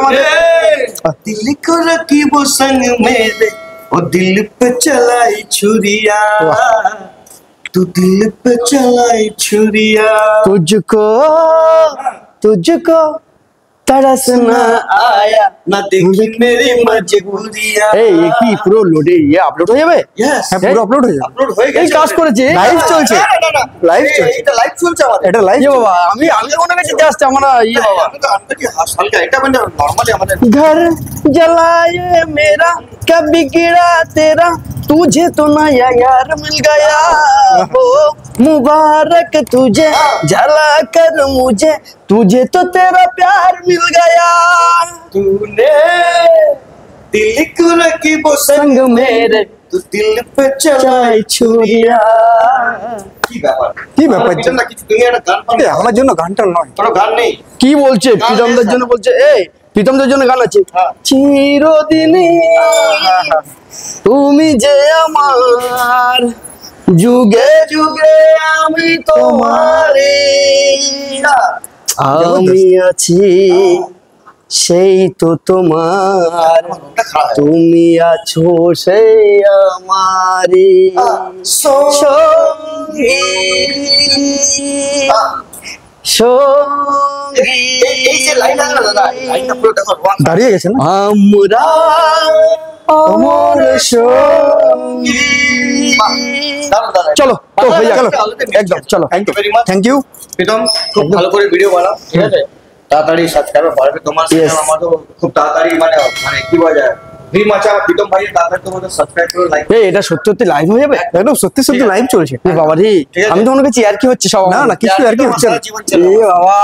আমাদের दिल को रकीब संग मेरे ओ दिल पे चलाई छुरिया तू दिल पे चलाई छुरिया तुझको तुझको तरस ना आया ना देखी मेरी मजबूरिया ये কি পুরো লোডে আপলোড হয়ে যাবে यस হ্যাঁ পুরো আপলোড হয়ে যাবে আপলোড হয়ে এই গেছে কাজ করেছে লাইভ চলছে না লাইভ চলছে এটা লাইভ চলছে আমাদের এটা লাইভ বাবা আমি মনে করছি জাস্ট আমরা বাবা আমি তো আনতে হালকা এটা মানে নরমালি আমাদের घर जलाए मेरा कभी गिरा तेरा तुझे तो नया यार मिल गया हो मुबारक तुझे जला कर मुझे तुझे तो तेरा प्यार मिल गया तूने दिल को रकीब संग मेरे तू दिल पे चलाई छुरिया কি ব্যাপার কি না কিছু তুমি একটা গান পাবে আমার জন্য গানটা নয় কোনো গান নেই কি বলছে প্রীতমদের জন্য বলছে এই প্রীতমদের জন্য গান আছে চিরদিনই তুমি যে আমার যুগে যুগে আমি তোমারে আমি আছি সেই তো তোমার তুমি আছো সেই আমারি সঙ্গী সঙ্গী এই যে লাইনটা না দাদা লাইনটা পুরো দেখো দাঁড়িয়ে গেছে না আমরা অমর সঙ্গী চলো তো হয়ে যাক একদম চলো thank you very much thank you Pritam খুব ভালো করে ভিডিও বানাও ঠিক আছে তাড়াতাড়ি সাবস্ক্রাইবার বাড়বে তোমার চ্যানেল আমারও খুব তাড়াতাড়ি মানে কি বলা যায় ভি মাচা প্রীতম ভাই তাড়াতাড়ি তোমাদের সাবস্ক্রাইব করো লাইক এই এটা সত্যি সত্যি লাইভ হয়ে যাবে একদম সত্যি সত্যি লাইভ চলছে এ বাবা রে আমি তো মনে করছি আর কি হচ্ছে সব না না কিছু আর কি হচ্ছে না এ বাবা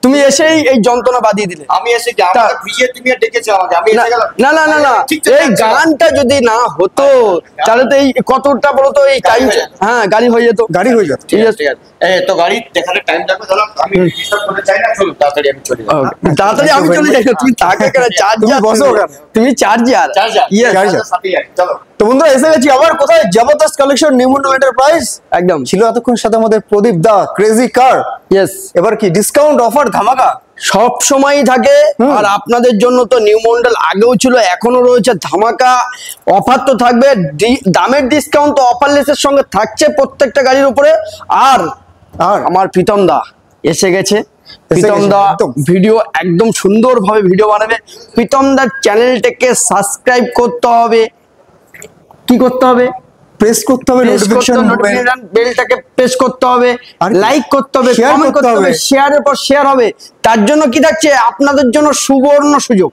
তুমি এসেই এই যন্ত্রণা বাদিয়ে দিলে আমি এসে কি আমাকে ভিজে তুমি ডেকেছো আমাকে আমি এসে গেলাম না না না না এই গানটা যদি না হতো তাহলে তো এই কতটা বলো তো এই টাইম হ্যাঁ গাড়ি হয়ে যেত ঠিক আছে এই তো গাড়ি দেখাতে টাইম লাগবে তাহলে আমি ডিস্টার্ব করতে চাই না চলো তাড়াতাড়ি আমি চলে যাব তাড়াতাড়ি আমি চলে যাই তুমি তাকে কেন চার্জার বসো তুমি চার্জার চলো তো বন্ধুরা এসে গেছি আবার কোথায় জবরদস্ত কালেকশন নিউমন্ডল এন্টারপ্রাইজ একদম ছিল এতক্ষণ সাথে আমাদের প্রদীপ দা ক্রেজি কার ইয়েস এবার কি ডিসকাউন্ট অফার ধামাকা সব সময়ই থাকে আর আপনাদের জন্য তো নিউমন্ডল আগেও ছিল এখনো রয়েছে ধামাকা অফার তো থাকবে দামের ডিসকাউন্ট তো অফার লেসের সঙ্গে থাকছে প্রত্যেকটা গাড়ির উপরে আর আমার প্রীতম দা এসে গেছে প্রীতম দা ভিডিও একদম সুন্দরভাবে ভিডিও বানাবে প্রীতম দার চ্যানেলটাকে সাবস্ক্রাইব করতে হবে কি করতে হবে প্রেস করতে হবে নোটিফিকেশন বেলটাকে প্রেস করতে হবে লাইক করতে হবে কমেন্ট করতে হবে শেয়ারের পর শেয়ার হবে তার জন্য কি থাকছে আপনাদের জন্য সুবর্ণ সুযোগ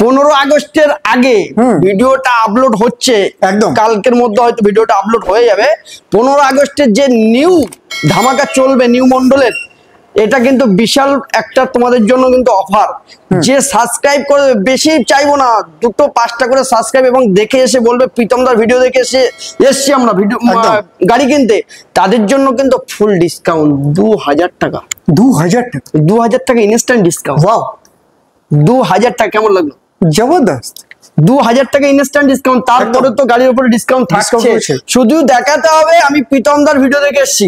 15 আগস্টের আগে ভিডিওটা আপলোড হচ্ছে একদম কালকের মধ্যে হয়তো ভিডিওটা আপলোড হয়ে যাবে 15 আগস্টের যে নিউ ধামাকা চলবে নিউ মন্ডলের এটা কিন্তু বিশাল একটা তোমাদের জন্য কিন্তু অফার যে সাবস্ক্রাইব করবে বেশি চাইবো না 2-5টা করে সাবস্ক্রাইব এবং দেখে এসে বলবে প্রীতমদার ভিডিও দেখে এসছি আমরা ভিডিও গাড়ি কিনতে তাদের জন্য কিন্তু ফুল ডিসকাউন্ট 2000 টাকা 2000 টাকা ইনস্ট্যান্ট ডিসকাউন্ট ওয়াও 2000 টাকা কেমন লাগলো জবরদস্ত 2000 টাকা ইনস্ট্যান্ট ডিসকাউন্ট তারপরে তো গাড়ির উপরে ডিসকাউন্ট থাকছে শুধু দেখাতে হবে আমি প্রীতমদার ভিডিও দেখে এসছি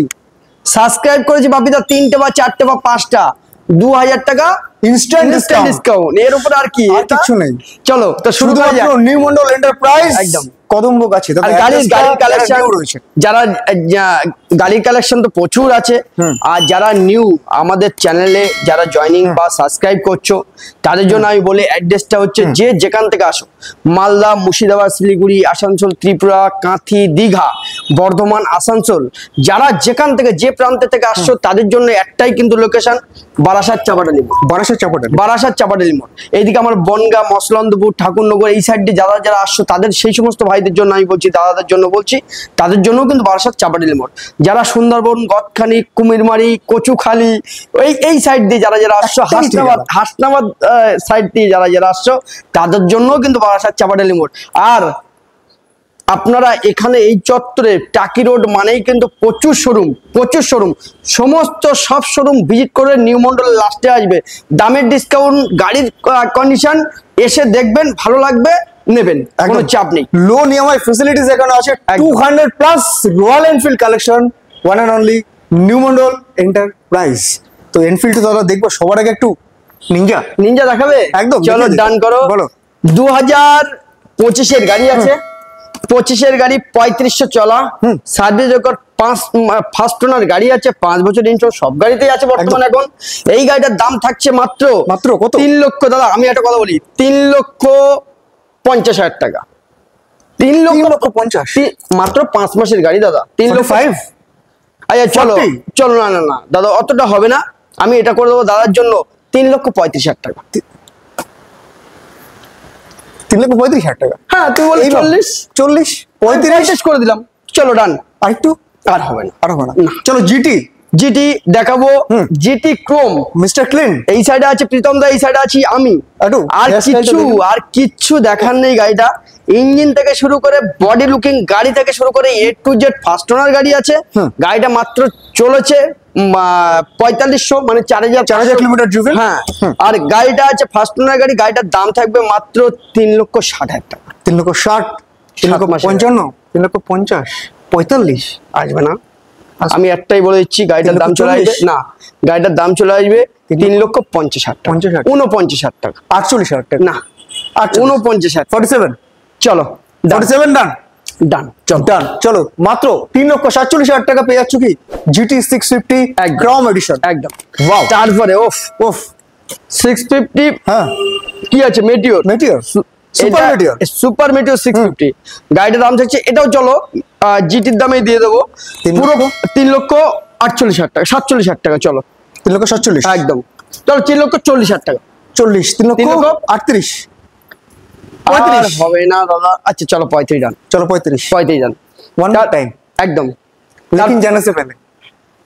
সাবস্ক্রাইব করেছি বাপিদা 3টে বা 4টে বা 5টা 2000 টাকা ইনস্ট্যান্ট ডিসকাউন্ট এর উপর আর কি কিছু নেই চলো তো শুরু করা যাক নিউ মন্ডল এন্টারপ্রাইজ একদম কদম্ব কাছে গাড়ির কালেকশন রয়েছে যারা গাড়ির কালেকশন তো প্রচুর আছে আর যারা নিউ আমাদের চ্যানেলে যারা জয়েনিং বা সাবস্ক্রাইব করছো তাদের জন্য আমি বলি অ্যাড্রেসটা হচ্ছে যে যেখান থেকে আসো মালদা মুর্শিদাবাদ শিলিগুড়ি আসানসোল ত্রিপুরা কাঁথি দীঘা বর্ধমান আসানসোল যারা যেখান থেকে যে প্রান্ত থেকে আসছো তাদের জন্য একটাই কিন্তু লোকেশন বারাসাত চাপাডালি বারাসাত চাপাডালি মোড় এইদিকে আমার বনগা মসলন্দপুর ঠাকুরনগর এই সাইডে যারা যারা আসছো তাদের সেই সমস্ত ভাইদের জন্য আমি বলছি দাদাদের জন্য বলছি তাদের জন্য কিন্তু বারাসাত চাপাডালি মোড় যারা সুন্দরবন গদখানি কুমিরমারি কচুখালি এই সাইড দিয়ে যারা যারা আসছো হাসনাবাদ সাইড দিয়ে যারা যারা আসছো তাদের জন্য কিন্তু বারাসাত চাপাডালি মোড় আর আপনারা এখানে এই চত্বরে টাকি রোড মানেই কিন্তু প্রচুর শোরুম সমস্ত সব শোরুম ভিজিট করে নিউ মন্ডলের লাস্টে আসবে দামের ডিসকাউন্ট গাড়ির কন্ডিশন এসে দেখবেন ভালো লাগবে নেবেন কোনো চাপ নেই লো নিয়মাই ফ্যাসিলিটিস এখানে আছে 200 plus Royal Enfield collection one and only new Mondal enterprise তো এনফিল্ড তো দাদা দেখবো সবার আগে একটু নিনজা নিনজা দেখাবে একদম, চলো দেখিয়ে দে। ডান করো। বলো। 2025 গাড়ি আছে, 25 গাড়ি 3500 চলা, সার্ভিস রেকর্ড, ফার্স্ট ওনার গাড়ি আছে, 5 বছর ইন্স্যুরেন্স সব গাড়িতেই আছে বর্তমানে এখন। এই গাড়িটার দাম থাকছে মাত্র কত? 3 লক্ষ। দাদা আমি একটা কথা বলি, 3,50,000 টাকা। 3,50,000 মাত্র 5 মাসের গাড়ি দাদা, 3,05,000। আচ্ছা চলো 40? চলো, না না না দাদা অতটা হবে না, আমি এটা করে দেবো দাদার জন্য 3,35,000 টাকা। 3,35,000 টাকা। হ্যাঁ তুই বলি 40, 40, 35 করে দিলাম, চলো ডান। আর একটু আর হবে না, আর হবে না। চলো জিটি জিটি দেখাবো, জিটি ক্রোম। মিস্টার ক্লিন এই সাইডে আছে প্রীতম দা, এই সাইডে আছি আমি। একটু আর hairstyle টা কিছু দেখুন। আর কিচ্ছু দেখার নেই। গাড়িটা ইঞ্জিন থেকে শুরু করে বডি লুকিং, গাড়ি থেকে শুরু করে A to Z first owner গাড়ি আছে। গাড়িটা মাত্র চলেছে 4500, মানে 4,000 কিলোমিটার driven। হ্যাঁ, আর গাড়িটা আছে ফার্স্ট ওনার গাড়ি। গাড়িটার দাম থাকবে মাত্র 3,60,000 টাকা। 3,60,000, 3,55,000, 3,50,000, 45 আসবে না। আমি একটাই বলে দিচ্ছি, গাড়িটার দাম চলে আসবে 3,40,000 না, গাড়িটার দাম চলে আসবে 3,50,000 টাকা, 50,000 49,000 টাকা 48,000 টাকা না, 49,000। 47, চলো 47 ডান ডান, চলো ডান। চলো মাত্র 3,47,000 টাকা পেয়ে যাচ্ছ কি GT 650 ক্রোম এডিশন। একদম। ওয়াও, তারপরে ওফ 650 হ্যাঁ, কি আছে, Meteor, Meteor, super Meteor. Super Meteor 650। গাড়িটার দাম থাকছে, এটাও চলো জিটির দামে দিয়ে দেবো, পুরো 3,48,000 টাকা, 47,000 টাকা। চলো 3,47,000 একদম, চলো 3,40,000 টাকা। 40, 3,38,000, আর 35 হবে না দাদা। আচ্ছা চলো 35 ডান, চলো 35 35 ডান। ওয়ান মোর টাইম, একদম, लेकिन जाने से पहले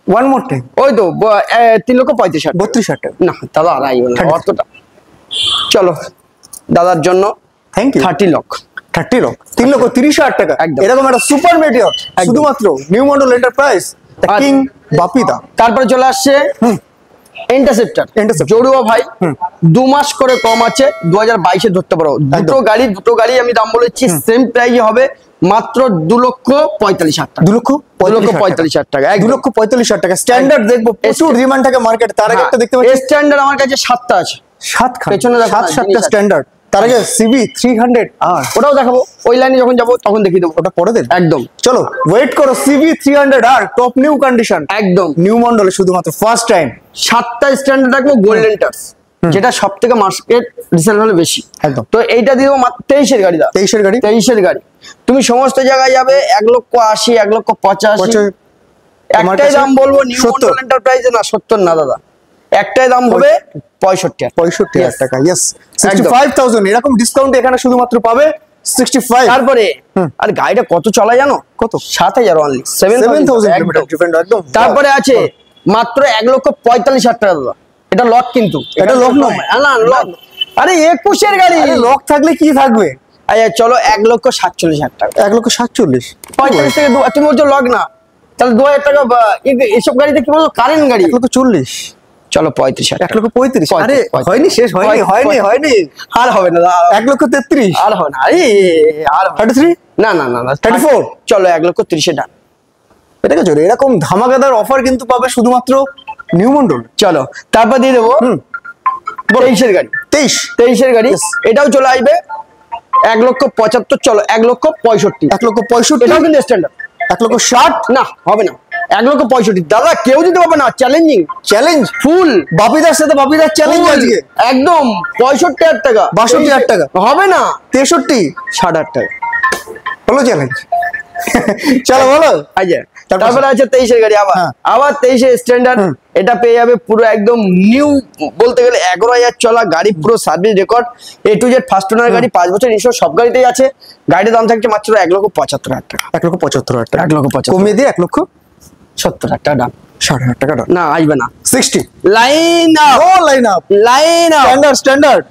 ওয়ান মোর টাইম ওই তো 3,35,000 টাকা। 32,000 টাকা। না দাদা আর আইব না 30 অতটা। চলো দাদার জন্য থ্যাংক ইউ। 30 লক্ষ। 30 লক্ষ, 3,30,000 টাকা। একদম। এরকম একটা সুপার মেটিওর শুধুমাত্র নিউ মডেল এন্টারপ্রাইজ আর- কিং বাপিদা। তারপরে চলে আসছে ইন্টারসেপ্টর। Interceptor। জড়ুয়া ভাই 2 মাস করে কম আছে, 2022-এ ধরতে পারো। দুটো গাড়ি আমি দাম বলেছি সেম প্রাইসে হবে, মাত্র 2,45,000 টাকা। 2,45,000 টাকা, 2,45,000 টাকা। স্ট্যান্ডার্ড দেখবো প্রচুর ডিমান্ড থাকে মার্কেটে। তার আগে একটা দেখতে পাচ্ছি স্ট্যান্ডার্ড আমার কাছে 7টা আছে। 7 খান, পেছনে দেখো 7 না, 7টা জিনিস আছে। স্ট্যান্ডার্ড। তার আগে CB 300 আর ওটাও দেখাবো, ওই লাইনে যখন যাবো তখন দেখিয়ে দেবো। ওটা পরে দেন। একদম চলো ওয়েট করো, CB 300 আর টপ নিউ কন্ডিশন, একদম। নিউ মডেলে শুধুমাত্র ফার্স্ট টাইম। 7টা স্ট্যান্ডার্ড রাখবো গোল্ডেন টাচ, যেটা সব থেকে মার্কেট রিসেল হলে বেশি। একদম। তো এইটা দিয়ে দেবো মাত্র 23-এর গাড়ি। 23-এর গাড়ি। 23-এর গাড়ি তুমি সমস্ত জায়গায় যাবে 1,80,000, 1,85,000। একটাই দাম বলবো নিউ 70 মডেল এন্টারপ্রাইজে, না 70 না দাদা, একটাই দাম হবে 65,000। 65,000 টাকা। ইয়েস, একদম। 65,000 এরকম ডিসকাউন্ট এখানে শুধুমাত্র পাবে 65। তারপরে আর গাড়িটা কত চলা জানো? কত? 7,000 অনলি, 7,000 কিলোমিটার ড্রিভেন। একদম। তারপরে আছে মাত্র 1,45,000 টাকা দাদা। এটা লক, কিন্তু এটা lock নয়। না লক। আরে 21-এর গাড়ি, আরে লক থাকলে কি থাকবে? আচ্ছা চলো 1,47,000 টাকা। 1,47,000 45 থেকে তুমি বলছো লক না, তাহলে 2,000 টাকা। এসব গাড়িতে কি বলছো, কারেন্ট গাড়ি। 1,40,000, চলো 35,000 টাকা। 1,35,000। আরে হয়নি, শেষ হয়নি। আর হবে না দাদা, 1,33,000, আর হবে না। আর হবে না। 33, না না না না 34 চলো 1,30,000 ডান। এটাকে জোরে এরকম ধামাকাদার অফার কিন্তু পাবে শুধুমাত্র নিউ মন্ডল। চলো তারপর দিয়ে দেবো 23-এর গাড়ি। 23-এর গাড়ি এটাও চলে আসবে 1,75,000। চলো 1,65,000। 1,65,000, এটাও কিন্তু স্ট্যান্ডার্ড। 1,60,000। না হবে না, 1,65,000 দাদা কেউ দিতে পারবে না, চ্যালেঞ্জিং চ্যালেঞ্জ ফুল। বাপিদার সাথে বাপিদার চ্যালেঞ্জ আজকে। একদম 65,000 টাকা। 62,000 টাকা। হবে না, 63, 60,000 টাকা। হলো চ্যালেঞ্জ। চলো বলো। আচ্ছা তারপর তারপরে আছে 23-এর গাড়ি, আবার 23-এর স্ট্যান্ডার্ড। এটা পেয়ে যাবে পুরো একদম নিউ, বলতে গেলে 11,000 চলা গাড়ি, পুরো service record, A to Z first owner গাড়ি, 5 বছর ইন্স্যুরেন্স সব গাড়িতেই আছে। গাড়ির দাম থাকছে মাত্র 1,75,000 টাকা। 1,75,000 টাকা। 1,75,000 কমিয়ে দিয়ে 1,70,000 টাকা দাম। 60,000 টাকা দাও। না আসবে না। 60 লাইন আপ, ও line up, line up, standard.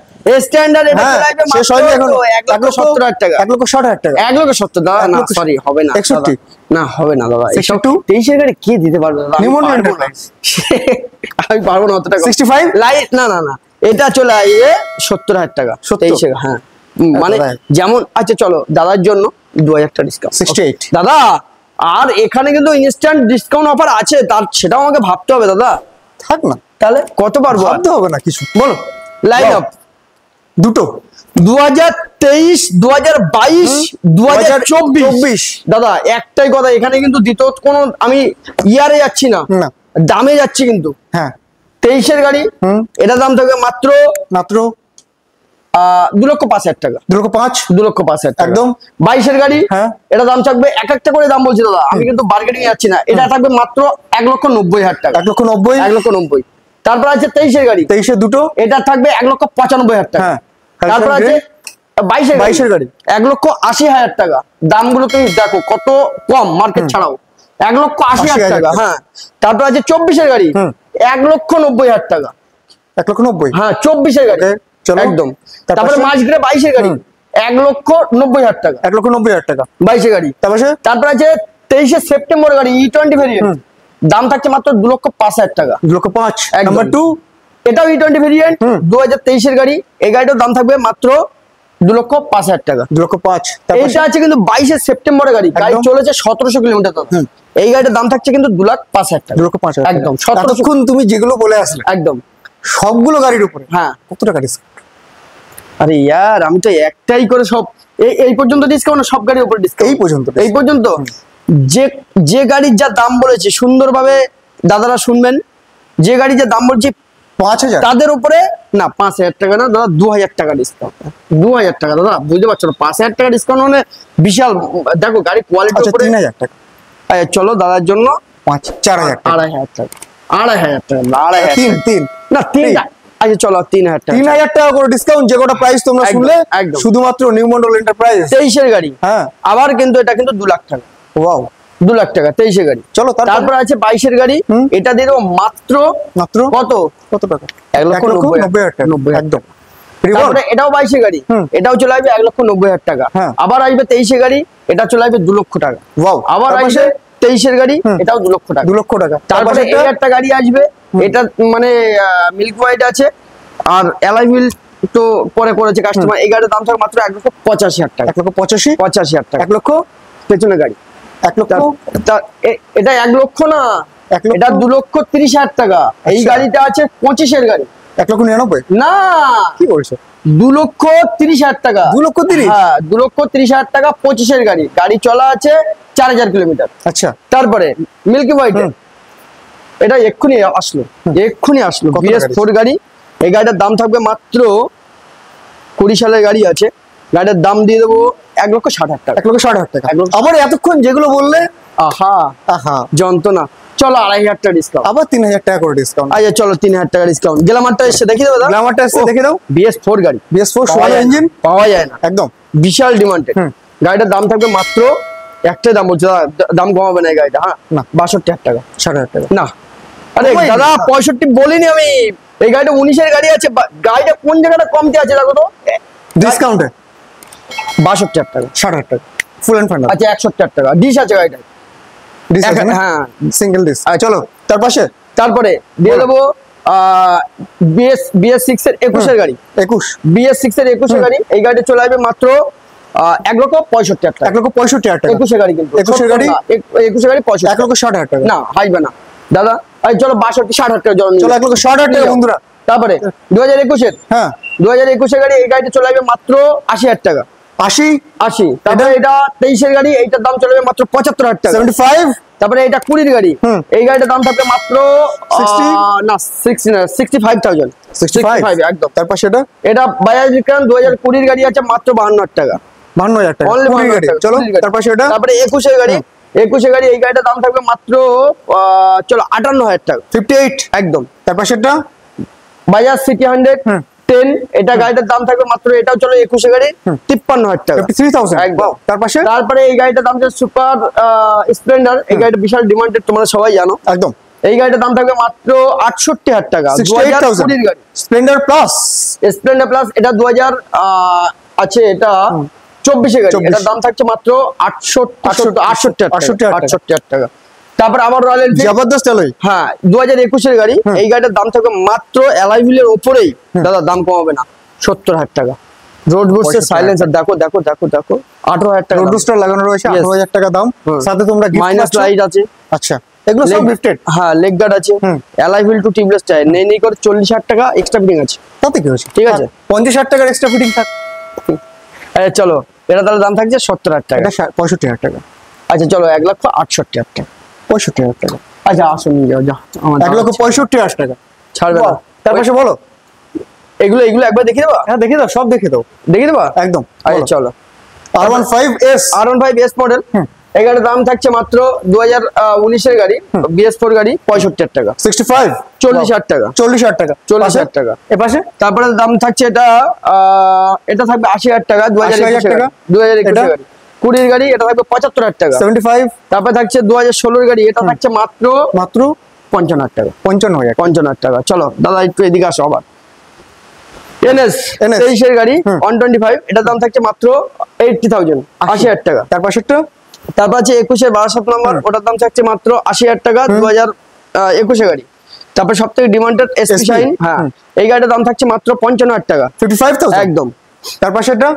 Standard. এটা হ্যাঁ, চলে আসবে শেষ হয়নি এখন। 1,70,000 টাকা। 1,60,000 টাকা। 1,70,000 দাদা, না 1,60,000 সরি হবে না। 61 না হবে না দাদা, 62 23-এর গাড়ি কি দিতে পারবে দাদা? আমি নিউ মডেল পারবো না। এন্টারপ্রাইজ। আমি পারবো না অত টাকা। 65 লাইট না না না, এটা চলে আসবে 70,000 টাকা। 70? 23-এর, হ্যাঁ মানে দাদা। যেমন। আচ্ছা চলো দাদার জন্য 2,000 টাকা ডিসকাউন্ট। 68 দাদা আর এখানে কিন্তু ইনস্ট্যান্ট ডিসকাউন্ট অফার আছে, তার সেটাও আমাকে ভাবতে হবে দাদা। থাক না, তাহলে কত পারবো? ভাবতে হবে না কিছু। বলো লাইন আপ দুটো 2023 2022 2024 দাদা একটাই কথা, এখানে কিন্তু দ্বিতীয় কোনো আমি ইয়ারে যাচ্ছি না, দামে যাচ্ছি কিন্তু। হ্যাঁ 23 এর গাড়ি, এটা দাম থাকবে মাত্র মাত্র 2,05,000 টাকা, 2,05,000 টাকা একদম। 22 এর গাড়ি, হ্যাঁ এটা দাম থাকবে এক একটা করে দাম বলছি দাদা, আমি কিন্তু বার্গেনিং যাচ্ছি না, এটা থাকবে মাত্র 1,90,000 টাকা, 1,90,000। তারপর আছে 23 এর গাড়ি, 23 এ দুটো, এটা থাকবে 1,95,000 টাকা। তারপর আছে 22 এর গাড়ি 1,80,000 টাকা। দামগুলো তুমি দেখো কত কম মার্কেট ছাড়াও, 1,80,000 টাকা। হ্যাঁ তারপর আছে 24 এর গাড়ি, 1,90,000 টাকা, 1,90,000। হ্যাঁ 24 এর গাড়ি একদম। তারপরে মাঝখানে 22 এর গাড়ি 1,90,000 টাকা, 1,90,000 টাকা 22 এর গাড়ি। তারপর আছে 23 সেপ্টেম্বর গাড়ি E20 ভেরিয়েন্ট, দাম থাকছে মাত্র 2,05,000 টাকা, 2,05,000। নাম্বার 2 এটাও E20 ভেরিয়েন্ট 2023 এর গাড়ি, এই গাড়িটার দাম থাকবে মাত্র 2,05,000 টাকা, 2,05,000। এইটা আছে কিন্তু 22 সেপ্টেম্বরের গাড়ি, গাড়ি চলেছে 1700 কিলোমিটার। এই গাড়িটার দাম থাকছে কিন্তু 2,05,000 টাকা, 2,05,000 একদম। 1700 তুমি যেগুলো বলে আসলে একদম সবগুলো গাড়ির উপরে হ্যাঁ কত টাকা ডিসকাউন্ট? আরে ইয়ার আমি তো একটাই করে সব এই পর্যন্ত ডিসকাউন্ট, সব গাড়ির উপরে ডিসকাউন্ট এই পর্যন্ত। যে যে গাড়ির যা দাম বলেছে সুন্দরভাবে দাদারা শুনবেন, যে গাড়ি যা দাম বলছে 5,000 তাদের উপরে না, 5,000 টাকা না দাদা, 2,000 টাকা ডিসকাউন্ট, 2,000 টাকা দাদা, বুঝতে পারছো না? 5,000 টাকা ডিসকাউন্ট মানে বিশাল। দেখো গাড়ি কোয়ালিটি উপরে 3,000 টাকা। চলো দাদার জন্য 4,000 টাকা, 2,500 টাকা, 2,500 টাকা, 2,500 তিন না 3 আচ্ছা চলো 3,000 টাকা, 3,000 টাকা করে ডিসকাউন্ট। যে কটা প্রাইস তোমরা শুনলে শুধুমাত্র নিউ মন্ডল এন্টারপ্রাইজ 23 এর গাড়ি। হ্যাঁ আবার কিন্তু এটা কিন্তু 2 লাখ টাকা, ওয়াও 2 লাখ টাকা 23 এর গাড়ি। চলো তারপর আছে 22 এর গাড়ি, এটা দিয়ে দেবো মাত্র কত টাকা? 1,90,000 টাকা, 90,000 একদম। তারপরে এটাও 22 এর গাড়ি, এটাও চলে আসবে 1,90,000 টাকা। আবার আসবে 23 এর গাড়ি, এটা চলে আসবে 2 লক্ষ টাকা। ওয়াও। আবার আসবে 23 এর গাড়ি, এটাও 2 লক্ষ টাকা, 2 লক্ষ টাকা। তারপরে এই একটা গাড়ি আসবে, এটা মানে মিল্ক হোয়াইট আছে আর অ্যালয় হুইল তো পরে করেছে কাস্টমার। এই গাড়ির দাম থাকবে মাত্র 1,85,000 টাকা, 1,85,000 টাকা। 1 লক্ষ পেছনের গাড়ি 1 লক্ষ, এটা 1 লক্ষ না, এটা 2,30,000 টাকা। এই গাড়িটা আছে 25 এর গাড়ি, 1,99,000 না কি বলছো? 2,30,000 টাকা, 2,30,000 হ্যাঁ 2,30,000 টাকা 25 এর গাড়ি, গাড়ি চলা আছে 4,000 কিলোমিটার। আচ্ছা তারপরে মিল্কি হোয়াইট, এটা এক্ষুনি আসলো BS4 গাড়ি। এই গাড়িটার দাম থাকবে মাত্র 20 সালের গাড়ি আছে, গাড়ির দাম দিয়ে দেবো 1,60,000 টাকা, 1,60,000 টাকা। আবার এতক্ষণ যেগুলো বললে আহা যন্ত্রণা। চলো 2,500 টাকা ডিসকাউন্ট, আবার 3,000 টাকা করে ডিসকাউন্ট। আচ্ছা চলো 3,000 টাকা ডিসকাউন্ট। গ্ল্যামারটা এসে দেখিয়ে দেবো, গ্ল্যামারটা এসে দেখে দাও। BS4 গাড়ি, BS4 সোয়াল ইঞ্জিন পাওয়া যায় না, একদম বিশাল ডিমান্ডেড। গাড়িটার দাম থাকবে মাত্র একটাই দাম বলছে, দাম কমাবে না এই গাড়িটা। হ্যাঁ না 62,000 টাকা, 60,000 টাকা না আরে দাদা 65 বলিনি আমি। এই গাড়িটা 19 এর গাড়ি আছে, গাড়িটা কোন জায়গাটা কমতে আছে দেখো তো, ডিসকাউন্টে 62,000 টাকা, 60,000 টাকা ফুল এন্ড ফাইনাল। আচ্ছা 61,000 টাকা। ডিশ আছে গাড়িটা, ডিস আছে না? হ্যাঁ সিঙ্গেল ডিস। চলো তার পাশে, তারপরে দিয়ে দেবো BS6 এর 21 এর গাড়ি, 21 BS6 এর 21 এর গাড়ি। এই গাড়িটা চলে আসবে মাত্র 1,65,000 টাকা, 1,65,000 টাকা। 21 এর গাড়ি কিন্তু 21 এর গাড়ি, 21 এর গাড়ি 65, 1,60,000 টাকা না হাইবে না দাদা। চলো 62,000 টাকা জল, চলো 1,60,000 টাকা বন্ধুরা। তারপরে 2021 এর, হ্যাঁ 2021 এর গাড়ি, এই গাড়িটা চলে আসবে মাত্র 80,000 টাকা, 80। তারপরে এটা 23 এর গাড়ি, এইটার দাম চলে যাবে মাত্র 75,000 টাকা, 75। তারপরে এটা 20 এর গাড়ি, এই গাড়িটার দাম থাকবে মাত্র 65,000, 65 একদম। তার পাশে এটা বাজাজ বিক্রান্ত 2020 এর গাড়ি আছে মাত্র 52,000 টাকা, 52,000 টাকা Only 20 গাড়ি। 52,000 চলো 20 গাড়ি। তার পাশে তারপরে 21 এর গাড়ি, 21 এর গাড়ি, এই গাড়িটার দাম থাকবে মাত্র চলো 58,000 টাকা, 58 একদম। তার পাশে বাজাজ সিটি 110, এটা গাড়িটার দাম থাকবে মাত্র, এটাও চলো 21 এর গাড়ি 53,000 টাকা, 53,000 একদম। তার পাশে তারপরে এই গাড়িটার দাম হচ্ছে সুপার স্প্লেন্ডার, এই গাড়িটা বিশাল ডিমান্ডেড, তোমরা সবাই জানো একদম। এই গাড়িটার দাম থাকবে মাত্র 68,000 টাকা, 2020 এর গাড়ি, স্প্লেন্ডার প্লাস, স্প্লেন্ডার প্লাস। এটা 2000 আছে, এটা 24 এর গাড়ি, এটার দাম থাকছে মাত্র 68,000 টাকা। তারপর আবার রয়্যাল এনফিল্ড জবরদস্ত অ্যালয়, হ্যাঁ 2021 এর গাড়ি, এই গাড়িটার দাম থাকবে মাত্র অ্যালয় হুইলের উপরেই, দাদা দাম কমাবে না, 70,000 টাকা। রোড বুস্টের সাইলেন্সার দেখো 18,000 টাকা, রোড বুস্টার লাগানো রয়েছে, 18,000 টাকা দাম। সাথে তোমরা মাইনাস লাইট আছে। আচ্ছা এগুলো সব গিফটেড। হ্যাঁ, লেগ গার্ড আছে, alloy wheel to tubeless tyre, নেই করে 40,000 টাকা এক্সট্রা ফিটিং আছে। তাতে কি হয়েছে, ঠিক আছে, 50,000 টাকার এক্সট্রা ফিটিং থাক। চলো এটা তাহলে দাম থাকছে 70,000 টাকা। এটা 65,000 টাকা। আচ্ছা চলো 1,68,000 টাকা। 65,000 টাকা। আচ্ছা আসুন নিয়ে যাও, যাও 1,65,000 টাকা ছাড়বে না। তার পাশে বলো এগুলো একবার দেখিয়ে দেবা? হ্যাঁ দেখে দাও, সব দেখে দাও, দেখিয়ে দেবা একদম। আচ্ছা চলো, R15S, R15S মডেল, এই গাড়ির দাম থাকছে মাত্র 2019 এর গাড়ি, BS4 গাড়ি, 65,000 টাকা। 65, 40,000 টাকা। 40,000 টাকা, 40,000 টাকা। এ পাশে তারপরে দাম থাকছে এটা থাকবে 80,000 টাকা, 80,000 টাকা। 2021 এটা? গাড়ি। 20 গাড়ি, এটা থাকবে 75,000 টাকা। 75, তারপরে থাকছে 2016 গাড়ি, এটা থাকছে মাত্র মাত্র 55,000 টাকা। 55,000। 55,000 টাকা। চলো দাদা একটু এদিকে আসো আবার। NS 23 এর গাড়ি 125, এটার দাম থাকছে মাত্র 80,000, 80,000 টাকা। তার পাশেরটা তারপর আছে 21 এর 12 নম্বর, ওটার দাম থাকছে মাত্র 80,000 টাকা, 2021 গাড়ি। তারপর সব থেকে ডিমান্ডেড SP শাইন, হ্যাঁ এই গাড়িটার দাম থাকছে মাত্র 55,000 টাকা। 55,000 একদম। তার পাশেরটা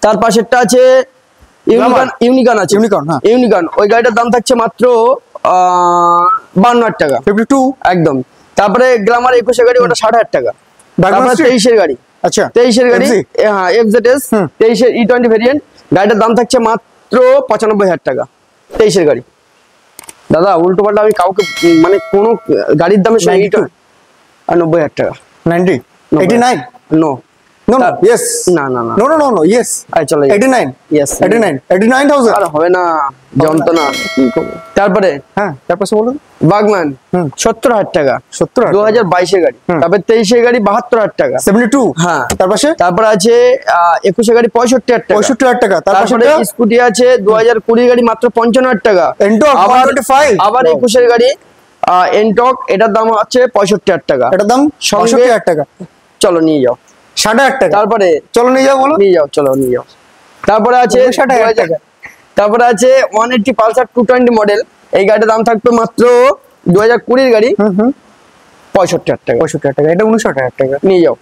তার পাশেরটা আছে ইউনিকন আছে, হ্যাঁ। ইউনিকন, ওই গাড়িটার দাম থাকছে মাত্র 52,000 টাকা। 52, একদম। তারপরে গ্ল্যামার 21 এর গাড়ি, ওটা 60,000 টাকা। তারপরে 23 এর গাড়ি, আচ্ছা 23 এর গাড়ি, হ্যাঁ FZS 23 এর E20 ভেরিয়েন্ট, গাড়িটার দাম থাকছে মাত্র 95,000 টাকা। 23 এর গাড়ি। দাদা উল্টো পাল্টা আমি কাউকে মানে কোনো গাড়ির দামের সঙ্গে 90,000 টাকা। 90, 89, নো no no, yes, না না না, no no no no, yes, আচ্ছা চলো 89, yes 89,000। আর হবে না, যন্ত্রণা। তারপরে হ্যাঁ তার পাশে বলুন বাগমান 70,000 টাকা, 70,000, 2022 এর গাড়ি। তারপরে 23 এর গাড়ি 72,000 টাকা। 72, হ্যাঁ। তার পাশে তারপর আছে 21 এর গাড়ি 65,000 টাকা। 65,000 টাকা। তার পাশে তারপরে স্কুটি আছে 2020 গাড়ি মাত্র 55,000 টাকা। এন্টক আবার 125, আবার 21 এর গাড়ি এনটক, এটার দাম আছে 65,000 টাকা। এটার দাম সঙ্গে- 65,000 টাকা। চলো নিয়ে যাও। 60,000 টাকা। তারপরে চলো নিয়ে যাও, বলো নিয়ে যাও, চলো নিয়ে যাও। তারপরে আছে 60,000 টাকা। তারপরে আছে 180 পালসার 220 মডেল, এই গাড়ির দাম থাকবে মাত্র 2020 গাড়ি 65,000 টাকা। 65,000 টাকা। এটা 59,000 টাকা। নিয়ে যাও,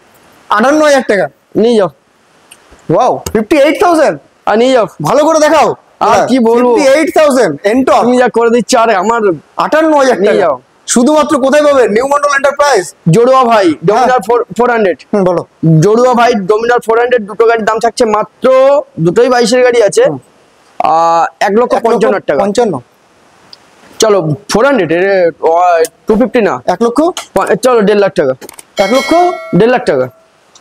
58,000 টাকা। নিয়ে যাও, ওয়াও, 58,000। আর নিয়ে যাও। ভালো করে দেখাও। আর কি বলবো? 58,000 এন্টক। তুমি যা করে দিচ্ছ, আরে আমার 58,000 নিয়ে টাকা। যাও। শুধুমাত্র কোথায় পাবে? New Mondal enterprise. জড়ুয়া ভাই ডোমিনার 400, বলো। জড়ুয়া ভাই ডোমিনার 400, দুটো গাড়ির দাম থাকছে মাত্র, দুটোই 22 এর গাড়ি আছে, 1,55,000 টাকা। 55, চলো 400 250 না, 1 লক্ষ, চলো 1.5 লাখ টাকা। 1 লক্ষ 1.5 লাখ টাকা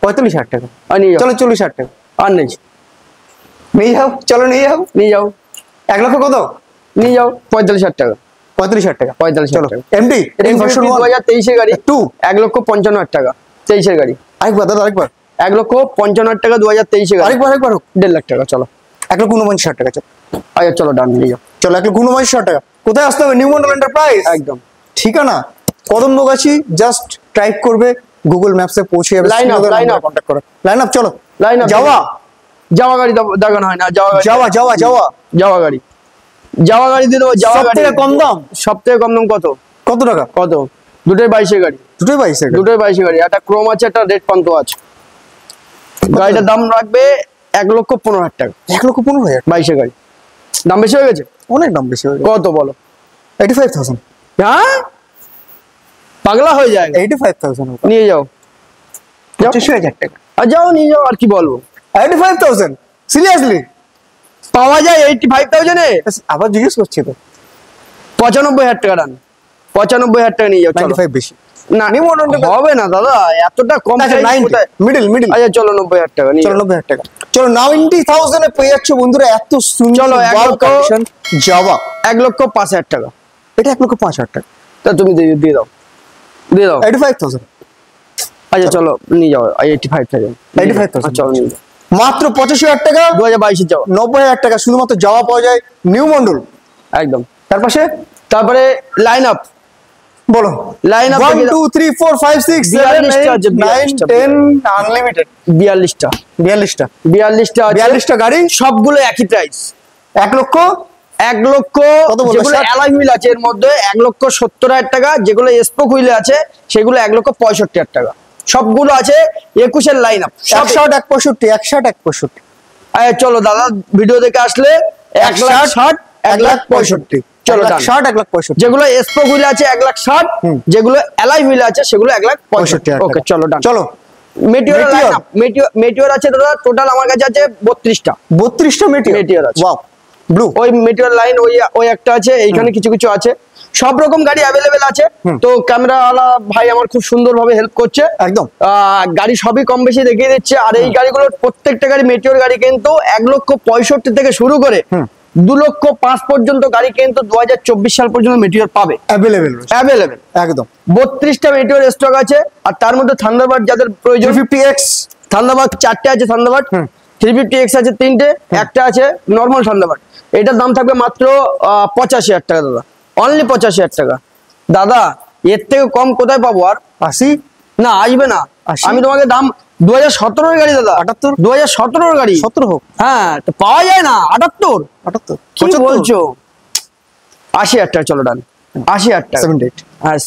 45,000 টাকা। আর নিয়ে যাও। চলো 40,000 টাকা। আর নেই, নিয়ে যাও, চলো নিয়ে যাও। নিয়ে যাও, 1 লক্ষ কত? নিয়ে যাও 45,000 টাকা। 35,000 টাকা। 45,000 চলো টাকা। এমডি, এটা ভার্সন 1। 2023 এর গাড়ি 2, 1,55,000 টাকা। 23 এর গাড়ি আরেকবার দাদা, আরেকবার 1,55,000 টাকা, 2023 এর গাড়ি, আরেকবার হোক। 1.5 লাখ টাকা। চলো 1,49,000 টাকা। চলো আচ্ছা চলো ডান, নিয়ে যাও। চলো 1,49,000 টাকা। কোথায় আসতে হবে? New Mondal enterprise. একদম ঠিকানা কদমবগাছি, জাস্ট টাইপ করবে, গুগল ম্যাপসে পৌঁছে যাবে। Line up, line up. Contact করো। লাইন আপ, চলো। Line up. যাওয়া যাওয়া গাড়ি দেখানো হয় না, যাওয়া গাড়ি, যাওয়া যাওয়া যাওয়া যাওয়া গাড়ি, যাওয়া গাড়ি দিয়ে দেবো। যাওয়া গাড়ি সবথেকে কম দাম। সব থেকে কম দাম কত? কত টাকা? কত? দুটোই 22 এর গাড়ি, দুটোই 22 দুটোই 22 এর গাড়ি, একটা ক্রোম আছে, একটা রেড পান্তো আছে। গাড়িটার দাম রাখবে 1,15,000 টাকা। 1,15,000। 22 এর গাড়ি দাম বেশি হয়ে গেছে। অনেক দাম বেশি হয়ে গেছে। কত বলো? 85,000। হ্যাঁ পাগলা হয়ে যায়। 85,000। নিয়ে যাও, 25,000 টাকা। আর যাও নিয়ে যাও, আর কি বলবো। 85,000 সিরিয়াসলি পাওয়া যায় 85,000 এ? আবার জিজ্ঞেস করছি তো। 95,000 টাকা ডান, 95,000 টাকা নিয়ে যাও। চলো 95 বেশি না, হবে না দাদা, এতটা কম। আচ্ছা 90 মিডল মিডল। আচ্ছা চলো 90,000 টাকা নিয়ে চলো যাও। 90,000 টাকা। চলো 90,000 এ পেয়ে যাচ্ছ বন্ধুরা এত সুন্দর চলো, ওয়াও কালেকশন যাওয়া। 1,05,000 টাকা। এটা 1,05,000 টাকা। তা তুমি দিয়ে দাও, দিয়ে দাও। 85,000। আচ্ছা চলো নিয়ে যাও 85,000। 85,000 চলো নিয়ে যাও। মাত্র 85,000 টাকা। 2022 যাও। 90,000 টাকা শুধুমাত্র যাওয়া পাওয়া যায় নিউ মন্ডল। একদম। তার পাশে তারপরে লাইন আপ, বলো। Line up 1 2 3 4 5 6 7 8 9 10 unlimited. 42টা 42টা 42টা আছে। 42টা গাড়ি, সবগুলো একই প্রাইস। 1 লক্ষ 1 লক্ষ। কত বললো? যেগুলো 60? অ্যালয় হুইল আছে এর মধ্যে 1,70,000 টাকা, যেগুলো স্পোক হুইলে আছে সেগুলো 1,65,000 টাকা। সবগুলো আছে 21 এর লাইন আপ। 160 165 160 165। চলো দাদা ভিডিও দেখে আসলে 1,60 1,65,000। চলো 1,60,000 1,65,000 যেগুলো স্পোক হুইল আছে 1,60,000, যেগুলো অ্যালাই হুইল আছে সেগুলো 1,65,000। ওকে চলো ডান। চলো মেটিওর লাইনআপ, মেটিওর আছে দাদা টোটাল আমার কাছে আছে 32টা। 32টা মেটিওর আছে। Wow blue. ওই মেটিওর লাইন ওই একটা আছে, এইখানে কিছু কিছু আছে, সব রকম গাড়ি অ্যাভেলেবেল আছে। তো ক্যামেরাওয়ালা ভাই আমার খুব সুন্দরভাবে হেল্প করছে একদম। গাড়ি সবই কম বেশি দেখিয়ে দিচ্ছে। আর এই গাড়িগুলোর প্রত্যেকটা গাড়ি মেটিওর গাড়ি কিন্তু 1,65,000 থেকে শুরু করে 2,05,000 পর্যন্ত গাড়ি কিন্তু 2024 সাল পর্যন্ত মেটিওর পাবে অ্যাভেলেবেল একদম। একদম। 32টা মেটিওর স্টক আছে। আর তার মধ্যে থান্ডারবার্ড যাদের প্রয়োজন, 350X থান্ডারবার্ড 4টে আছে, থান্ডারবার্ড 350X আছে 3টে, একটা আছে নর্মাল থান্ডারবার্ড। এটার দাম থাকবে মাত্র 85,000 টাকা দাদা, অনলি 85,000 টাকা। দাদা এর থেকে কম কোথায় পাবো আর? 80 না আসবে না। 80? আমি তোমাকে দাম 2017 গাড়ি দাদা, 78? 2017 গাড়ি 17 হোক, হ্যাঁ, তো পাওয়া যায় না 78। 78 কি বলছো? 80,000 টাকা চলো ডান, 80,000 টাকা। 78 হ্যাঁ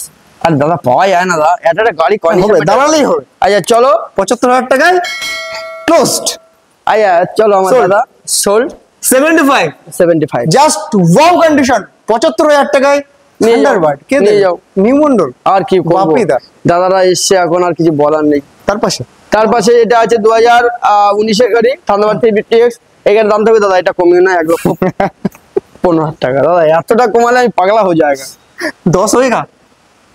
আর দাদা পাওয়া যায় না দাদা, এটা একটা গাড়ি হবে, দাঁড়ালেই হবে। আচ্ছা চলো 75,000 টাকায় ক্লোজড। আচ্ছা চলো আমার Sold. দাদা সোল্ড 75 জাস্ট ওয়াও কন্ডিশন। 75,000 টাকায় নিয়ে যাও, থান্ডারবার্ড কে নিয়ে দেবে? যাও। নিউ মন্ডল। আর কি করবো, বাপিদা। দাদারা এসছে এখন আর কিছু বলার নেই। তার পাশে তার পাশে এটা আছে 2019 গাড়ি থান্ডারবার্ড 350X। এটার দাম থাকবে দাদা, এটা কমিয়ে না 1,15,000 টাকা। দাদা এতটা কমালে আমি পাগলা হয়ে যায়গা। 10 होएगा,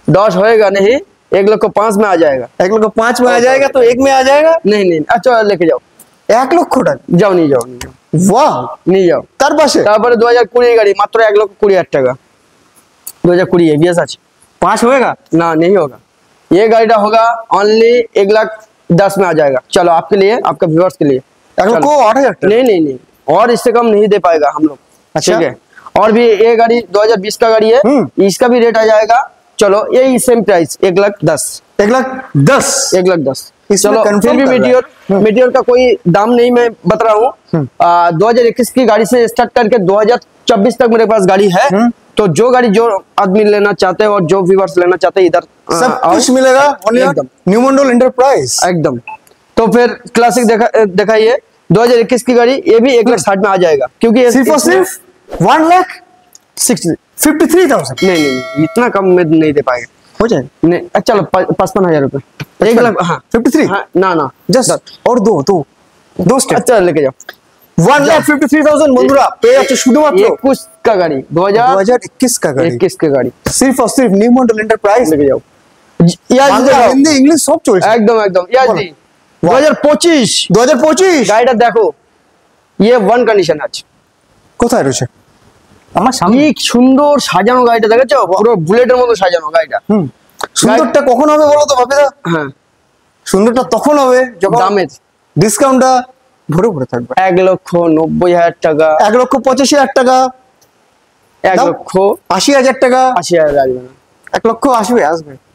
10 होएगा नहीं, 1,05,000 में आ जाएगा। 1,05,000 में आ जाएगा तो 1 में आ जाएगा। नहीं नहीं अच्छा लेके जाओ, 1 লক্ষ টাকা। যাও নিয়ে যাও, নিয়ে যাও, वाह। নিয়ে যাও। তার পাশে তারপরে 2020 গাড়ি মাত্র 1,20,000 টাকা। 2020 एबीएस আছে। 5 होएगा। ना नहीं होगा, ये गाड़ी होगा ओनली 1,10,000 में आ जाएगा। चलो आपके लिए, आपके व्यूअर्स के लिए 1,08,000 टाका। नहीं नहीं नहीं, और इससे कम नहीं दे पाएगा हम लोग। अच्छा। ठीक है, और भी ये गाड़ी 2020 का गाड़ी है, इसका भी रेट आ जाएगा। चलो यही सेम प्राइस 1,10,000। 1,10,000 1,10,000 इसमें चलो confirm फिर भी कर रहा है। मीटियोर, मीटियोर का कोई दाम नहीं मैं बता रहा हूँ। 2021 की गाड़ी से स्टार्ट करके 2024 तक मेरे पास गाड़ी है। तो जो गाड़ी जो आदमी लेना चाहते हैं और जो व्यूअर्स लेना चाहते हैं इधर सब कुछ मिलेगा एकदम। न्यू मंडल एंटरप्राइज एकदम। तो फिर क्लासिक दिखाइए 2021 की गाड़ी, ये भी 1,60,000 में आ जाएगा क्योंकि ये सिर्फ और इसमें- सिर्फ 1,53,000 नहीं नहीं इतना कम में नहीं दे पाएगा। हो जाएगा। नहीं चलो 55,000 रुपए 1,00,000। हाँ 53 हाँ, ना ना जस्ट और दो स्टेप। अच्छा लेके जाओ। 1,53,000 বন্ধুরা পেয়ে যাচ্ছে শুধুমাত্র 21 का गाड़ी 2021 का गाड़ी। 2021 की गाड़ी सिर्फ और सिर्फ न्यू मॉडल एंटरप्राइज। लेके जाओ। याद বাংলা दिखाओ। হিন্দি ইংলিশ সব চলছে। एकदम एकदम याद बोलो। दी 2025 2025 গাড়িটা দেখো, ये वन कंडीशन আছে। কোথায় রয়েছে? আমার সামনে। কি সুন্দর সাজানো গাড়িটা দেখেছো, পুরো বুলেটের মতো সাজানো গাড়িটা। সুন্দরটা কখন হবে বলো তো বাপিদা? হ্যাঁ সুন্দরটা তখন হবে যখন দামের ডিসকাউন্টটা ভরে ভরে থাকবে। 1,90,000 টাকা, 1,85,000 টাকা, 1,80,000 টাকা, 80,000 আসবে না 1 লক্ষ আসবে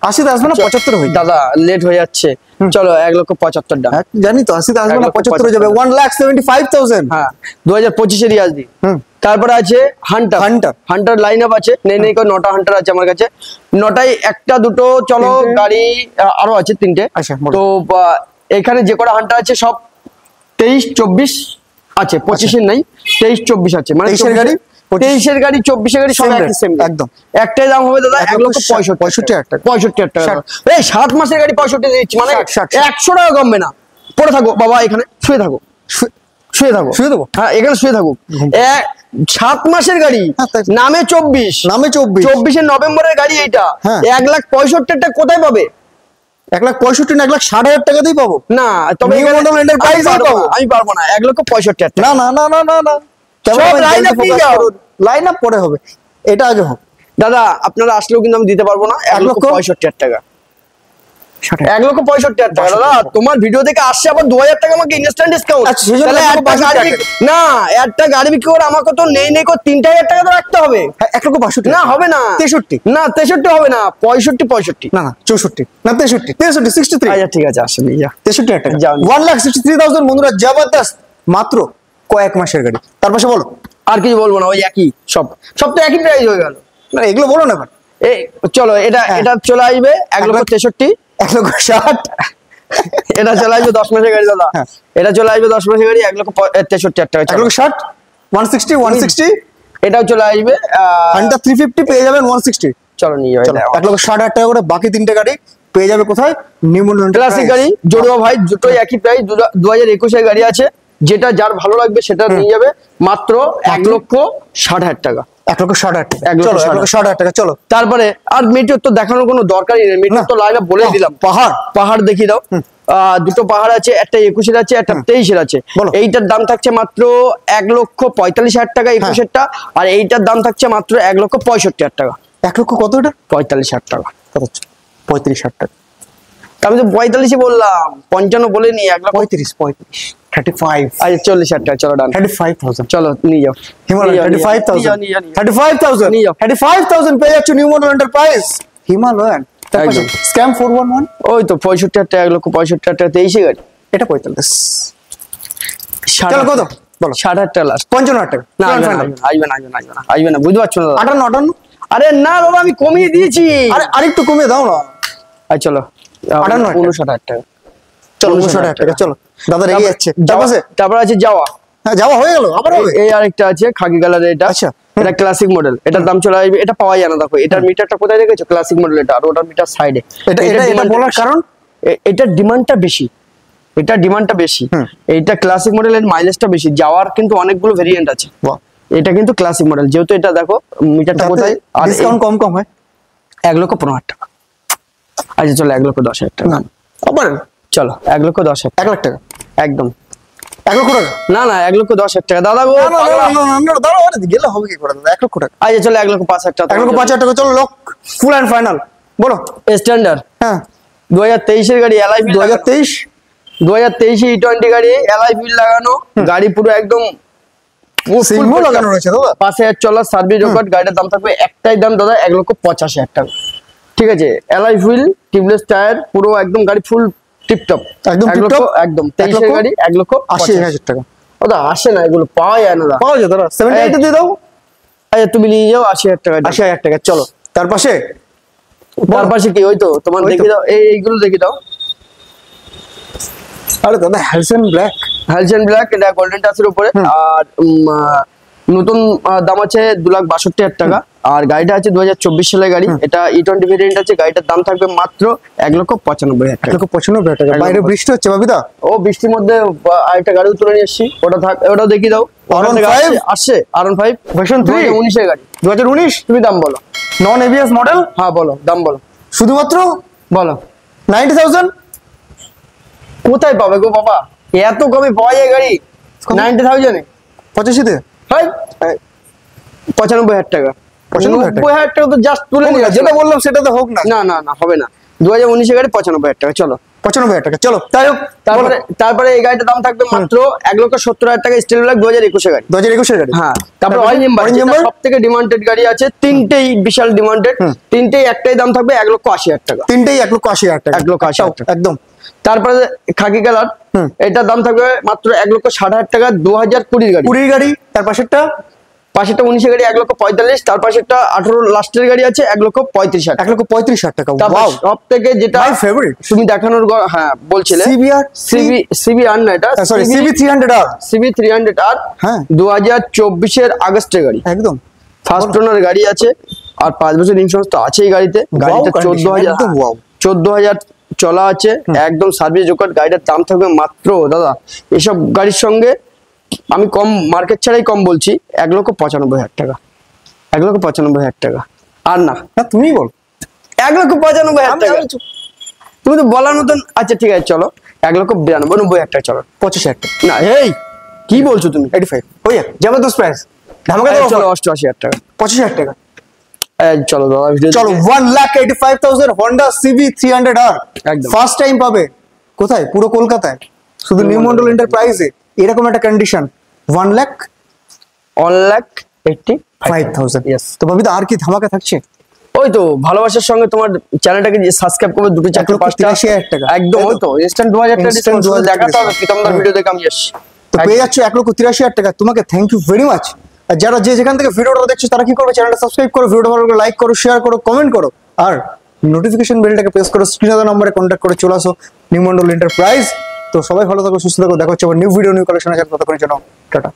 80 আসবে না 75 হয়ে যাবে। দাদা, লেট হয়ে যাচ্ছে। চলো 1,75,000 টাকা। হ্যাঁ, জানি তো 80 আসবে না 75 হয়ে যাবে। 1,75,000 1,75,000। হ্যাঁ 2025 এর আসবি। তারপরে আছে Hunter. Hunter। Hunter line up আছে, নেই নেই করে 9টা হান্টার আছে আমার কাছে। 9টায় একটা দুটো চলো তিনটে। গাড়ি আরো আছে 3টে। আচ্ছা, বলো। তো এখানে যে কটা হান্টার আছে সব 23-24 আছে, 25 এর নাই, 23-24 আছে। মানে 23 এর গাড়ি, 23 এর গাড়ি 24 এর গাড়ি সব Same একই rate, সেম একদম। একটাই দাম হবে দাদা 1,65,000 1,65,000 টাকা। 65,000 টাকা। এই 7 মাসের গাড়ি 65 দিচ্ছি, মানে 60 100 টাকা কমবে না। পড়ে থাকো বাবা, এখানে শুয়ে থাকো, শুয়ে থাকো, শুয়ে দেবো? হ্যাঁ এখানে শুয়ে থাকো। 7 মাসের গাড়ি, হ্যাঁ, তাই। নামে 24, নামে 24 24 নভেম্বরের গাড়ি এইটা। হ্যাঁ। 1,65,000 টাকা কোথায় পাবে? 1,65,000 না 1,60,000 টাকাতেই পাবো। না তবে New এখানে- model enterprise আমি পারবো পাবো। না, আমি পারবো না 1,65,000 টাকা। না না না না না না সব line up নিয়ে যাও। লাইন আপ পরে হবে, এটা আগে হোক। দাদা আপনারা আসলেও কিন্তু আমি দিতে পারবো না 1,65,000 টাকা। 1,65,000 টাকা দাদা, তোমার ভিডিও দেখে আসছে আবার 2,000 টাকা আমাকে ইনস্ট্যান্ট ডিসকাউন্ট। আচ্ছা, সেই জন্য তাহলে একটা 1,65,000 গাড়ি না, একটা গাড়ি বিক্রি করে আমাকে তো নেই নেই করে 3,000 টাকা তো রাখতে হবে। হ্যাঁ 1,62,000 না হবে না, 63 না 63 হবে না, 65 না না 64 না 63 63 আচ্ছা ঠিক আছে, আসেন যা 63 টাকা। যাও। 1,63,000 বন্ধুরা, জবরদস্ত, মাত্র কয়েক মাসের গাড়ি। তার পাশে বলো, আর কিছু বলবো না, ওই একই সব সব তো একই প্রাইস হয়ে গেল। না এগুলো বলো না এবার। এই চলো এটা হ্যাঁ। এটা চলে আসবে 1,63,000। 1,60,000 এটা চলে আসবে 10 মাসের গাড়ি দাদা। হ্যাঁ। এটা চলে আসবে 10 মাসের গাড়ি 1,63,000 টাকা। চলো। 1,60,000 160 160 160 এটাও চলে আসবে হান্টার 350 পেয়ে যাবেন 160। চলো নিয়ে যাবে 1,60,000 টাকা করে বাকি তিনটে গাড়ি পেয়ে যাবে কোথায়? নিউ মন্ডল ক্লাসিক গাড়ি জড়ুয়া ভাই, দুটোই একই প্রাইস, 2021 এর গাড়ি আছে, যেটা যার ভালো লাগবে সেটা নিয়ে যাবে মাত্র 1,60,000 টাকা। 1,60,000 টাকা, 1,60,000 টাকা। চলো তারপরে আর মেটিওর তো দেখানোর কোনো দরকারই নেই, মেটিওর তো লাইন আপ বলে দিলাম। পাহাড় দেখিয়ে দাও। দুটো পাহাড় আছে, একটা 21-এর আছে, একটা 23-এর আছে। এইটার দাম থাকছে মাত্র 1,45,000 টাকা 21-এরটা, আর এইটার দাম থাকছে মাত্র 1,65,000 টাকা। 1 লক্ষ কত? এটা 45,000 টাকা। 35,000 টাকা। আমি তো 45-ই বললাম, 55 বলিনি। 35 আচ্ছা 40,000 টাকা, চলো ডান। 35,000 চলো নিয়ে যাও। হিমালয় 35,000 পেয়ে যাচ্ছ নিউ মডেল এন্টারপ্রাইজ হিমালয়ান। তারপরে স্ক্যাম 411 ওই তো 65,000 টাকা, 1,65,000 টাকা 23 গাড়ি। এটা 45। চলো কত বলো? 60,000 টাকা লাস্ট। 55,000 টাকা। না আসবে না, বুঝতে পারছো না? 58। আরে না বাবা, আমি কমিয়ে দিয়েছি। আরে আরেকটু কমিয়ে দাও না। আচ্ছা চলো 59,000 টাকা। চলো 59,000 টাকা। চলো দাদা রেগে যাচ্ছে। তারপর আছে যাওয়া। হ্যাঁ যাওয়া হয়ে গেল, আবার হবে। এই আরেকটা আছে খাকি কালারের, এটা আচ্ছা এটা ক্লাসিক মডেল, এটার দাম চলে আসবে। এটা পাওয়া যায় না, দেখো এটার মিটারটা কোথায় রেখেছো? ক্লাসিক মডেল এটা, আর ওটার মিটার সাইডে। এটা বলার কারণ এটার ডিমান্ডটা বেশি, এইটা ক্লাসিক মডেলের মাইলেজটা বেশি। যাওয়ার কিন্তু অনেকগুলো ভেরিয়েন্ট আছে, এটা কিন্তু ক্লাসিক মডেল, যেহেতু এটা দেখো মিটারটা কোথায়। আর ডিসকাউন্ট কম হয়। 1,15,000 টাকা। আচ্ছা চলো 1,10,000 টাকা। আবার চলো 1,10,000 1 লাখ টাকা একদম। 1 লক্ষ টাকা? না 1,10,000 টাকা দাদা গো। দাঁড়াও, গেলে হবে কি করে দাদা? 1 লক্ষ টাকা। আচ্ছা চলো 1,05,000 টাকা। 1,05,000 টাকা। চলো লক ফুল এন্ড ফাইনাল বলো। স্ট্যান্ডার্ড হ্যাঁ 2023 এর গাড়ি, এলআই 2023 E20 গাড়ি, এলআই হুইল লাগানো গাড়ি, পুরো একদম সিম্বল লাগানো রয়েছে দাদা। 5,000 চলা সার্ভিস রেকর্ড। গাড়িটার দাম থাকবে একটাই দাম দাদা 1,85,000 টাকা। ঠিক আছে, এলআই হুইল, টিউবলেস টায়ার, পুরো একদম গাড়ি ফুল টিপটপ, একদম টিপটপ। একদম 23 এর গাড়ি 1,80,000 টাকা। ওটা আসে না, এগুলো পাওয়া যায় না। পাওয়া যায় দাদা। 78 দিয়ে দাও। আচ্ছা তুমি নিয়ে যাও 80,000 টাকা। 80,000 টাকা। চলো তার পাশে কি? ওই তো তোমার দেখে দাও, এইগুলো দেখে দাও। আরে দাদা হ্যালসেন ব্ল্যাক, এটা গোল্ডেন টাচের উপরে। আর নতুন দাম আছে 2,62,000 টাকা। আর গাড়িটা আছে 2024 সালের গাড়ি, এটা E20 ভেরিয়েন্ট আছে। গাড়িটার দাম থাকবে মাত্র 1,95,000 টাকা। 1,95,000 টাকা। বাইরে বৃষ্টি হচ্ছে বাবিদা। ও বৃষ্টির মধ্যে আরেকটা গাড়িও তুলে নিয়ে এসেছি, ওটাও দেখিয়ে দাও। আসছে R15 ভার্সন 3 2019 এর গাড়ি। 2019। তুমি দাম বলো। Non ABS model. হ্যাঁ বলো, দাম বলো শুধুমাত্র বলো। 90,000। কোথায় পাবে গো বাবা, এত কমে পাওয়া যায় গাড়ি? 90,000 এ 85 তে? হয় 95,000 টাকা। 95,000 টাকা তো জাস্ট তুলে নিয়ে, যেটা বললাম সেটা তো হোক না। না হবে না। 2019 এর গাড়ি 95,000 টাকা। চলো 95,000 টাকা। চলো তাই হোক। তারপরে এই গাড়িটার দাম থাকবে মাত্র 1,70,000 টাকা। স্টিল ব্ল্যাক 2021 এর গাড়ি। 2021 এর গাড়ি। হ্যাঁ তারপর অরেঞ্জ নাম্বার, সবথেকে ডিমান্ডেড গাড়ি আছে। তিনটেই বিশাল ডিমান্ডেড, তিনটেই একটাই দাম থাকবে 1,80,000 টাকা। তিনটেই 1,80,000 টাকা। 1,80,000 টাকা একদম। তারপরে খাকি কালার, এটার দাম থাকবে মাত্র 1,60,000 টাকা। 2020 গাড়ি। 20 গাড়ি। তার পাশেরটা 19 গাড়ি 1,45,000। তার পাশে একটা 18 লাস্টের গাড়ি আছে 1,35,000। 1,35,000 টাকা। ওয়াও, সব থেকে যেটা মাই ফেভারিট তুমি দেখানোর, হ্যাঁ বলছিলে CBR না, এটা সরি CB300R। CB300R হ্যাঁ 2024 এর আগস্টের গাড়ি। একদম ফার্স্ট ওনার গাড়ি আছে, আর 5 বছর ইন্স্যুরেন্স তো আছেই গাড়িতে। গাড়িটা 14,000 চলা আছে, একদম সার্ভিস রেকর্ড। গাড়িটার দাম থাকবে মাত্র দাদা, এসব গাড়ির সঙ্গে আমি কম, মার্কেট ছাড়াই কম বলছি, 1,95,000 টাকা। 1,95,000 টাকা। আর না তুমি বল। 1,95,000 টাকা তুমি তো বলার মতন। আচ্ছা ঠিক আছে চলো 1,92,000 টাকা। চলো 25,000 টাকা। না এই কি বলছো তুমি? 85 হয়ে যাক। জবরদস্ত প্রাইস। ধামাকা দাও। চলো 88,000 টাকা। 25,000 টাকা। চলো দাদা চলো 1,85,000 Honda CB300R একদম ফার্স্ট টাইম পাবে। কোথায়? পুরো কলকাতায়, শুধু নিউ মন্ডল এন্টারপ্রাইজে এরকম একটা কন্ডিশন। 1,80,000। ইয়েস। তো ভাবিদা আর কি ধামাকা থাকছে? ওই তো ভালোবাসার সঙ্গে তোমার চ্যানেলটাকে সাবস্ক্রাইব করবে, 2 4 5 83,000 টাকা। একদম। ওই তো ইনস্ট্যান্ট 2,000 টাকা ডিসকাউন্ট দেখাতে হবে। প্রীতমদার ভিডিও দেখে আমি এসেছি, তো পেয়ে যাচ্ছ 1,83,000 টাকা। তোমাকে থ্যাংক ইউ ভেরি মাচ। আর যারা যেখান থেকে ভিডিওটা দেখছো তারা কি করবে? চ্যানেলটা সাবস্ক্রাইব করো, ভিডিওটা ভালো লাগলে লাইক করো, শেয়ার করো, কমেন্ট করো, আর নোটিফিকেশন বেলটাকে প্রেস করো। স্ক্রিনে দেওয়া নম্বরে কন্ট্যাক্ট করে চলে আসো নিউ মন্ডল এন্টারপ্রাইজ। তো সবাই ভালো থাকো, সুস্থ থাকো। দেখা হচ্ছে আবার নিউ ভিডিও, নিউ কালেকশনের সাথে। ততক্ষণের জন্য টাটা।